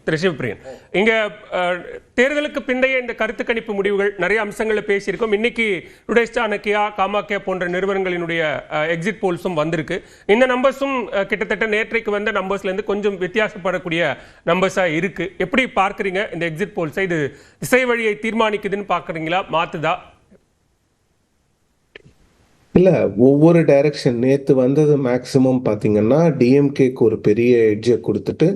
திரு சிவபிரியன், இங்க தேர்தலுக்கு பிந்தைய இந்த கருத்து கணிப்பு முடிவுகள் நிறைய அம்சங்களை பேசியிருக்கோம். இன்னைக்கு டுடேஸ் சாணக்கியா, காமாக்கியா போன்ற நிறுவனங்களினுடைய எக்ஸிட் போல்ஸும் வந்திருக்கு. இந்த நம்பர்ஸும் கிட்டத்தட்ட நேற்றைக்கு வந்த நம்பர்ஸ்ல இருந்து கொஞ்சம் வித்தியாசப்படக்கூடிய நம்பர்ஸா இருக்கு. எப்படி பார்க்குறீங்க இந்த எக்ஸிட் போல்ஸை? இது திசை வழியை தீர்மானிக்குதுன்னு பார்க்குறீங்களா, மாத்துதா? இல்ல, ஒவ்வொரு டைரக்ஷன் நேத்து வந்தது மேக்சிமம் பாத்தீங்கன்னா டிஎம்கேக்கு ஒரு பெரிய எட்ஜை கொடுத்துட்டு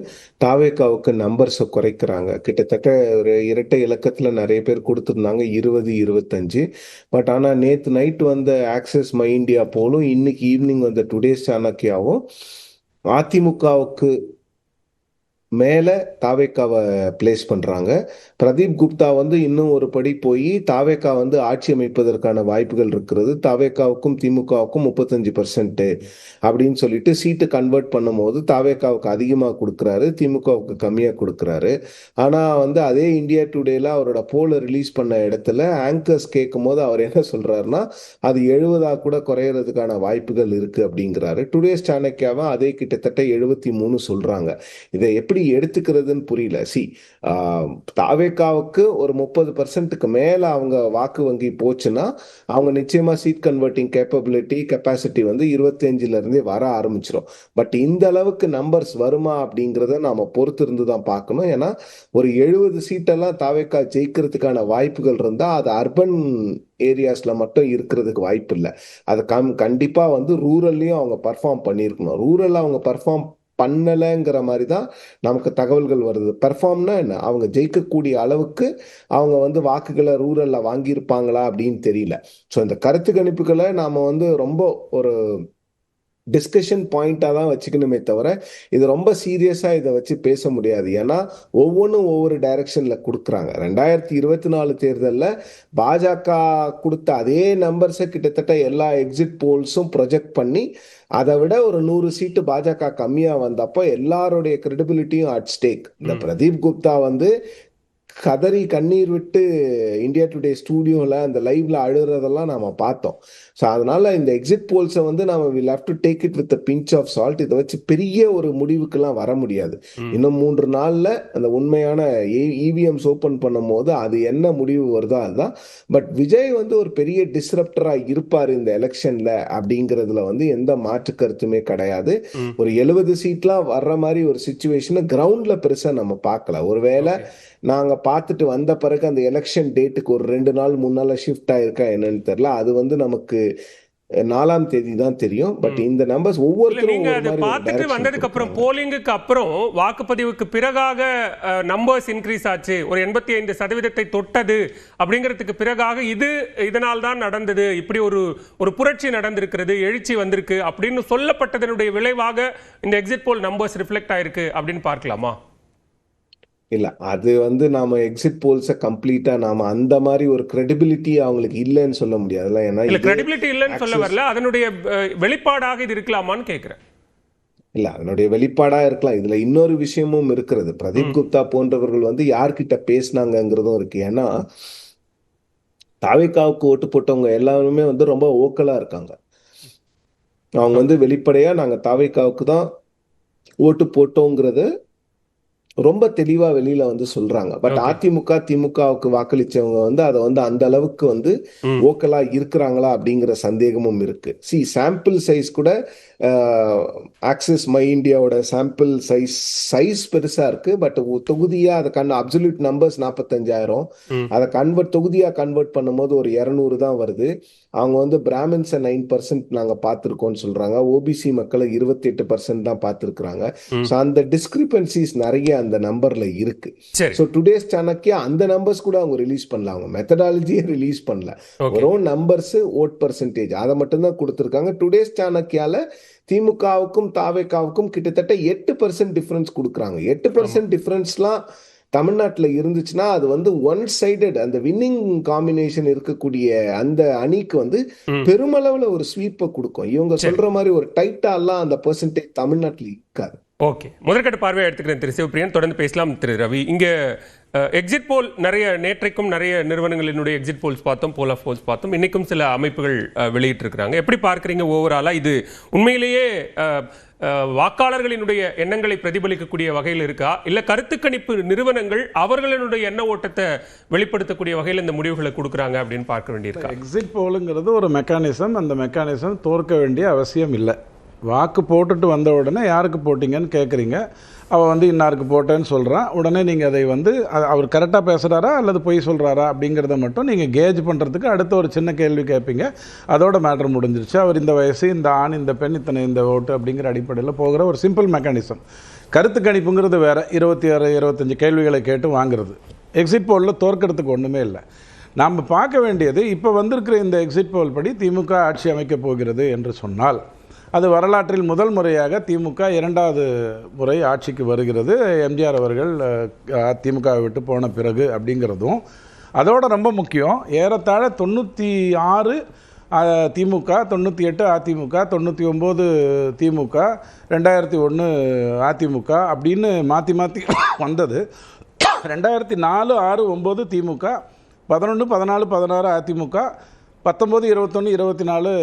தாவேகாவுக்கு நம்பர்ஸை குறைக்கிறாங்க. கிட்டத்தட்ட ஒரு இரட்டை இலக்கத்துல நிறைய பேர் கொடுத்துருந்தாங்க, 20-25. பட் ஆனா நேத்து நைட் வந்த ஆக்சிஸ் மை இந்தியா போலும் இன்னைக்கு ஈவினிங் வந்த டுடேஸ் சாணக்கியாவும் அதிமுகவுக்கு மேல தாவேக்காவை பிளேஸ் பண்றாங்க. பிரதீப் குப்தா இன்னும் ஒரு படி போய் தாவேக்கா ஆட்சி அமைப்பதற்கான வாய்ப்புகள் இருக்கிறது, தாவேக்காவுக்கும் திமுகவுக்கும் 35% அப்படின்னு சொல்லிட்டு சீட்டு கன்வெர்ட் பண்ணும் போது தாவேக்காவுக்கு அதிகமாக கொடுக்குறாரு, திமுகவுக்கு கம்மியாக கொடுக்குறாரு. ஆனா அதே இந்தியா டுடேல அவரோட போல ரிலீஸ் பண்ண இடத்துல ஆங்கர்ஸ் கேட்கும் போது அவர் என்ன சொல்றாருன்னா அது 70 கூட குறையறதுக்கான வாய்ப்புகள் இருக்கு அப்படிங்கிறாரு. டுடேஸ் சாணக்கியாவை அதே கிட்டத்தட்ட 73 சொல்றாங்க. இதை எப்படி எடுத்துக்கிறதுன்னு புரியல. தாவேக்காவுக்கு ஒரு 30%க்கு மேல அவங்க வாக்கு வங்கி போச்சுன்னா அவங்க நிச்சயமா சீட் கன்வெர்ட்டிங் கெப்பாசிட்டி 25ல இருந்தே வர ஆரம்பிச்சிடும். பட் இந்த அளவுக்கு நம்பர்ஸ் வருமா அப்படிங்கிறத நாம பொறுத்து இருந்து தான் பார்க்கணும். ஏன்னா ஒரு 70 சீட்டெல்லாம் தாவேக்கா ஜெயிக்கிறதுக்கான வாய்ப்புகள் இருந்தா அது அர்பன் ஏரியாஸ்ல மட்டும் இருக்கிறதுக்கு வாய்ப்பு இல்லை. அது கண்டிப்பா ரூரல்லையும் அவங்க பர்ஃபார்ம் பண்ணியிருக்கணும். ரூரல் அவங்க பர்ஃபார்ம் பண்ணலைங்கிற மாதிரி தான் நமக்கு தகவல்கள் வருது. பெர்ஃபார்ம்னா என்ன, அவங்க ஜெயிக்கக்கூடிய அளவுக்கு அவங்க வாக்குகளை ரூரல்ல வாங்கியிருப்பாங்களா அப்படின்னு தெரியல. ஸோ இந்த கருத்து கணிப்புகளை நாம ரொம்ப ஒரு டிஸ்கஷன் பாயிண்டாக தான் வச்சுக்கணுமே தவிர இது ரொம்ப சீரியஸாக இதை வச்சு பேச முடியாது. ஏன்னா ஒவ்வொன்றும் ஒவ்வொரு டைரக்ஷனில் கொடுக்குறாங்க. 2024 தேர்தலில் பாஜக கொடுத்த அதே நம்பர்ஸை கிட்டத்தட்ட எல்லா எக்ஸிட் போல்ஸும் ப்ரொஜெக்ட் பண்ணி அதை விட ஒரு 100 சீட்டு பாஜக கம்மியாக வந்தப்போ எல்லாருடைய கிரெடிபிலிட்டியும் அட் ஸ்டேக். இந்த பிரதீப் குப்தா கதறி கண்ணீர் விட்டு இந்தியா டுடே ஸ்டூடியோவில் அந்த லைவ்ல அழுறதெல்லாம் நாம பார்த்தோம். ஸோ அதனால இந்த எக்ஸிட் போல்ஸை நாம will have to take it with pinch of salt. இதை வச்சு பெரிய ஒரு முடிவுக்கெல்லாம் வர முடியாது. இன்னும் 3 நாள்ல அந்த உண்மையான இவிஎம்ஸ் ஓப்பன் பண்ணும் போது அது என்ன முடிவு வருதோ அதுதான். பட் விஜய் ஒரு பெரிய டிஸ்ரப்டரா இருப்பார் இந்த எலெக்ஷன்ல அப்படிங்கிறதுல எந்த மாற்று கருத்துமே கிடையாது. ஒரு 70 சீட்லாம் வர்ற மாதிரி ஒரு சிச்சுவேஷனை கிரவுண்ட்ல பெருசா நம்ம பார்க்கல. ஒருவேளை நாங்க பார்த்துட்டு வந்த பிறகு அந்த எலெக்ஷன் டேட்டுக்கு ஒரு 2 நாள் 3 நாள் ஷிஃப்ட் ஆயிருக்கா என்னன்னு தெரியல. அது நமக்கு 4ஆம் தேதி தான் தெரியும். பட் இந்த நம்பர்ஸ் ஒவ்வொருத்தரும் பார்த்துட்டு வந்ததுக்கு அப்புறம் போலிங்குக்கு அப்புறம் வாக்குப்பதிவுக்கு பிறகாக நம்பர்ஸ் இன்க்ரீஸ் ஆச்சு, ஒரு 85% தொட்டது அப்படிங்கிறதுக்கு பிறகாக இதனால் தான் நடந்தது, இப்படி ஒரு புரட்சி நடந்திருக்கிறது, எழுச்சி வந்திருக்கு அப்படின்னு சொல்லப்பட்டதனுடைய விளைவாக இந்த எக்ஸிட் போல் நம்பர்ஸ் ரிஃப்ளெக்ட் ஆயிருக்கு அப்படின்னு பார்க்கலாமா? இல்ல, அது நாம எக்ஸிட் போல்ஸை கம்ப்ளீட்டா நாம அந்த மாதிரி ஒரு கிரெடிபிலிட்டி அவங்களுக்கு இல்லைன்னு சொல்ல முடியாதுல்ல. ஏன்னா கிரெடிபிலிட்டி இல்லைன்னு சொல்ல வரல, அதனுடைய வெளிப்பாடாக இது இருக்கலாமான்னு கேட்கிறேன். இல்ல, அதனுடைய வெளிப்பாடா இருக்கலாம். இதுல இன்னொரு விஷயமும் இருக்கிறது. பிரதீப் குப்தா போன்றவர்கள் யார்கிட்ட பேசினாங்கிறதும் இருக்கு. ஏன்னா தாவேகாவுக்கு ஓட்டு போட்டவங்க எல்லாருமே ரொம்ப ஓக்கலா இருக்காங்க. அவங்க வெளிப்படையா நாங்க தாவேகாவுக்கு தான் ஓட்டு போட்டோங்கிறது ரொம்ப தெளிவா வெளியில சொல்றாங்க. பட் அதிமுக திமுகவுக்கு வாக்களிச்சவங்க அதை அந்த அளவுக்கு ஓக்கலா இருக்கிறாங்களா அப்படிங்கிற சந்தேகமும் இருக்கு. சாம்பிள் சைஸ் கூட ஆக்சிஸ் மை இந்தியாவோட சாம்பிள் சைஸ் பெருசா இருக்கு. பட் தொகுதியா அதை அப்சல்யூட் நம்பர்ஸ் 45,000, அதை தொகுதியா கன்வெர்ட் பண்ணும்போது ஒரு 200 தான் வருது. அவங்க பிராமின்ஸை 9% நாங்க பார்த்திருக்கோம்னு சொல்றாங்க, ஓபிசி மக்களை 28% தான் பார்த்திருக்கிறாங்க. ஸோ அந்த டிஸ்கிரிபன்சிஸ் நிறைய அந்த நம்பர்ல இருக்கு. ஸோ டுடேஸ் சாணக்கியா அந்த நம்பர்ஸ் கூட அவங்க ரிலீஸ் பண்ணல, அவங்க மெத்தடாலஜியை ரிலீஸ் பண்ணல. வெறும் நம்பர்ஸ் ஓட் பர்சன்டேஜ் அதை மட்டும்தான் கொடுத்துருக்காங்க. டுடேஸ் சாணக்கியால திமுகவுக்கும் தாவேகாவுக்கும் கிட்டத்தட்ட 8% டிஃபரன்ஸ் கொடுக்குறாங்க. 8% டிஃபரன்ஸ்லாம் தமிழ்நாட்டில் இருந்துச்சுன்னா அது ஒன் சைடட், அந்த வின்னிங் காம்பினேஷன் இருக்கக்கூடிய அந்த அணிக்கு பெருமளவுல ஒரு ஸ்வீப்பை கொடுக்கும். இவங்க சொல்ற மாதிரி ஒரு டைட்டாலாம் அந்த பெர்சன்டேஜ் தமிழ்நாட்டில் இருக்காது. ஓகே, முதற்கட்ட பார்வையை எடுத்துக்கிறேன் திரு சிவபிரியன். தொடர்ந்து பேசலாம் திரு ரவி. இங்க எக்ஸிட் போல் நேற்றைக்கும் நிறைய நிறுவனங்களினுடைய எக்ஸிட் போல்ஸ் பார்த்தோம், போல் ஆஃப் போல்ஸ் பார்த்தோம், இன்னைக்கும் சில அமைப்புகள் வெளியிட்டிருக்கிறாங்க. எப்படி பார்க்குறீங்க ஓவராலாக? இது உண்மையிலேயே வாக்காளர்களினுடைய எண்ணங்களை பிரதிபலிக்கக்கூடிய வகையில் இருக்கா, இல்ல கருத்து கணிப்பு நிறுவனங்கள் அவர்களுடைய எண்ண ஓட்டத்தை வெளிப்படுத்தக்கூடிய வகையில் இந்த முடிவுகளை கொடுக்குறாங்க அப்படின்னு பார்க்க வேண்டியிருக்கா? எக்ஸிட் போலுங்கிறது ஒரு மெக்கானிசம். அந்த மெக்கானிசம் தோற்க வேண்டிய அவசியம் இல்லை. வாக்கு போட்டுட்டு வந்த உடனே யாருக்கு போட்டிங்கன்னு கேட்குறீங்க, அவள் வந்து இன்னாருக்கு போட்டேன்னு சொல்கிறான். உடனே நீங்கள் அதை வந்து அவர் கரெக்டாக பேசுகிறாரா அல்லது பொய் சொல்கிறாரா அப்படிங்கிறத மட்டும் நீங்கள் கேஜ் பண்ணுறதுக்கு அடுத்த ஒரு சின்ன கேள்வி கேட்பீங்க. அதோட மேட்ரு முடிஞ்சிருச்சு. அவர் இந்த வயசு, இந்த ஆண், இந்த பெண், இத்தனை இந்த ஓட்டு அப்படிங்கிற அடிப்படையில் போகிற ஒரு சிம்பிள் மெக்கானிசம். கருத்து கணிப்புங்கிறது வேறு. 26-25 கேள்விகளை கேட்டு வாங்குறது. எக்ஸிட் போலில் தோற்கிறதுக்கு ஒன்றுமே இல்லை. நாம் பார்க்க வேண்டியது இப்போ வந்திருக்கிற இந்த எக்ஸிட் போல் படி திமுக ஆட்சி அமைக்கப் போகிறது என்று சொன்னால் அது வரலாற்றில் முதல் முறையாக திமுக 2வது முறை ஆட்சிக்கு வருகிறது. எம்ஜிஆர் அவர்கள் திமுகவை விட்டு போன பிறகு அப்படிங்கிறதும் அதோட ரொம்ப முக்கியம். ஏறத்தாழ 96 திமுக, 98 அதிமுக, 99 திமுக, 2001 அதிமுக அப்படின்னு மாற்றி மாற்றி வந்தது. 2004, 6, 9 திமுக, 11, 14, 16 அதிமுக, 19, 21, 24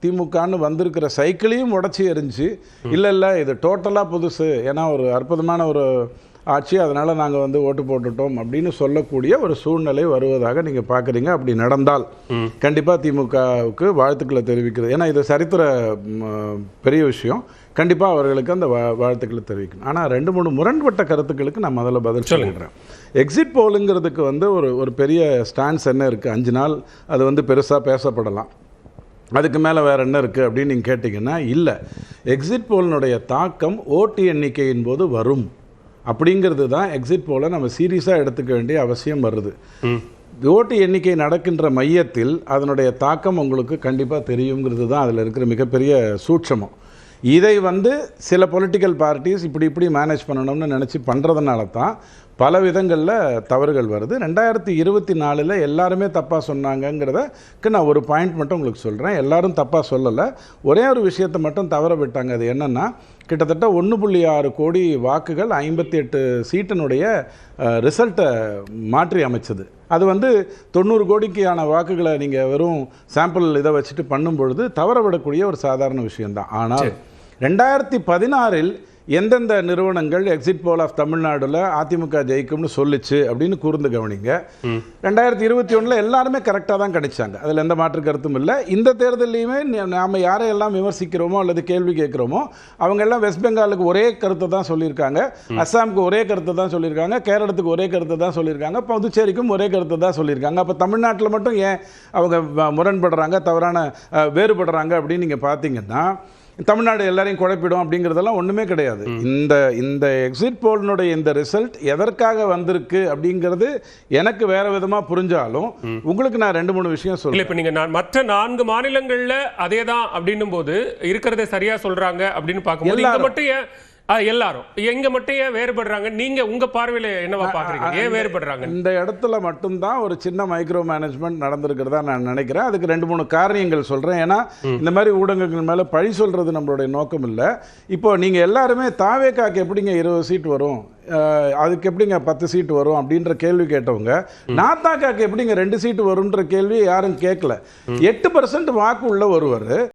திமுகன்னு வந்திருக்கிற சைக்கிளையும் உடச்சி எரிஞ்சு இல்லை இது டோட்டலாக புதுசு, ஏன்னா ஒரு அற்புதமான ஒரு ஆட்சி, அதனால் நாங்கள் வந்து ஓட்டு போட்டுட்டோம் அப்படின்னு சொல்லக்கூடிய ஒரு சூழ்நிலை வருவதாக நீங்கள் பார்க்குறீங்க. அப்படி நடந்தால் கண்டிப்பாக திமுகவுக்கு வாழ்த்துக்களை தெரிவிக்கிறது. ஏன்னா இது சரித்திர பெரிய விஷயம். கண்டிப்பாக அவர்களுக்கு அந்த வாழ்த்துக்களை தெரிவிக்கணும். ஆனால் 2-3 முரண்பட்ட கருத்துக்களுக்கு நான் முதல்ல பதில் சொல்லிடுறேன். எக்ஸிட் போலுங்கிறதுக்கு வந்து ஒரு பெரிய ஸ்டாண்ட்ஸ் என்ன இருக்குது? 5 நாள் அது வந்து பெருசாக பேசப்படலாம். அதுக்கு மேலே வேறு என்ன இருக்குது அப்படின்னு நீங்கள் கேட்டிங்கன்னா, இல்லை, எக்ஸிட் போலினுடைய தாக்கம் ஓட்டு எண்ணிக்கையின் போது வரும் அப்படிங்கிறது தான் எக்ஸிட் போலை நம்ம சீரியஸாக எடுத்துக்க வேண்டிய அவசியம் வருது. ஓட்டு எண்ணிக்கை நடக்கின்ற மையத்தில் அதனுடைய தாக்கம் உங்களுக்கு கண்டிப்பாக தெரியுங்கிறது தான் அதில் இருக்கிற மிகப்பெரிய சூட்சமம். இதை வந்து சில பொலிட்டிக்கல் பார்ட்டிஸ் இப்படி மேனேஜ் பண்ணணும்னு நினச்சி பண்ணுறதுனால தான் பல விதங்களில் தவறுகள் வருது. 2024 எல்லாருமே தப்பாக சொன்னாங்கங்கிறதுக்கு நான் ஒரு பாயிண்ட் மட்டும் உங்களுக்கு சொல்கிறேன். எல்லாரும் தப்பாக சொல்லலை. ஒரே ஒரு விஷயத்தை மட்டும் தவற விட்டாங்க. அது என்னென்னா, கிட்டத்தட்ட 1.6 கோடி வாக்குகள் 58 சீட்டினுடைய ரிசல்ட்டை மாற்றி அமைச்சது. அது வந்து 90 கோடிக்கான வாக்குகளை நீங்கள் வெறும் சாம்பிள் இதை வச்சுட்டு பண்ணும் பொழுது தவற விடக்கூடிய ஒரு சாதாரண விஷயம்தான். ஆனால் 2016 எந்தெந்த நிறுவனங்கள் எக்ஸிட் போல் ஆஃப் தமிழ்நாடுல அதிமுக ஜெயிக்கும்னு சொல்லிச்சு அப்படின்னு கூர்ந்து கவனிங்க. 2021 எல்லாருமே கரெக்டாக தான் கிடைச்சாங்க. அதில் எந்த மாற்று கருத்தும் இல்லை. இந்த தேர்தலையுமே நாம் யாரையெல்லாம் விமர்சிக்கிறோமோ அல்லது கேள்வி கேட்குறோமோ அவங்க எல்லாம் வெஸ்ட் பெங்காலுக்கு ஒரே கருத்தை தான் சொல்லியிருக்காங்க, அஸ்ஸாமுக்கு ஒரே கருத்தை தான் சொல்லியிருக்காங்க, கேரளத்துக்கு ஒரே கருத்தை தான் சொல்லியிருக்காங்க, புதுச்சேரிக்கும் ஒரே கருத்தை தான் சொல்லியிருக்காங்க. அப்போ தமிழ்நாட்டில் மட்டும் ஏன் அவங்க முரண்படுறாங்க, தவறான வேறுபடுறாங்க அப்படின்னு நீங்கள் பார்த்தீங்கன்னா, தமிழ்நாடு எல்லாரையும் குழப்பிடும் அப்படிங்கிறதெல்லாம் ஒன்றுமே கிடையாது. இந்த எக்ஸிட் போலினுடைய இந்த ரிசல்ட் எதற்காக வந்திருக்கு அப்படிங்கிறது எனக்கு வேற விதமாக புரிஞ்சாலும் உங்களுக்கு நான் 2-3 விஷயம் சொல்றேன். இப்போ நீங்கள் மற்ற 4 மாநிலங்களில் அதே தான் அப்படின்னும் போது இருக்கிறத சரியா சொல்றாங்க அப்படின்னு பார்க்கும்போது இங்க மட்டும் ஏன் எல்லாரும் எங்க மட்டும் ஏன் வேறுபடுறாங்க? நீங்க உங்க பார்வையில என்னவா பாக்குறீங்க? ஏன் வேறுபடுறாங்க? இந்த இடத்துல மட்டும்தான் ஒரு சின்ன மைக்ரோ மேனேஜ்மெண்ட் நடந்திருக்கிறதா நான் நினைக்கிறேன். அதுக்கு 2-3 காரணங்கள் சொல்றேன். ஏன்னா இந்த மாதிரி ஊடகங்கள் மேல பழி சொல்றது நம்மளுடைய நோக்கம் இல்லை. இப்போ நீங்க எல்லாருமே தாவேக்காக்கு எப்படிங்க 20 சீட் வரும், அதுக்கு எப்படிங்க 10 சீட் வரும் அப்படின்ற கேள்வி கேட்டவங்க, நாத்தாக்காக்கு எப்படிங்க 2 சீட் வரும்ன்ற கேள்வி யாரும் கேட்கல. 8% வாக்கு உள்ள ஒருவர்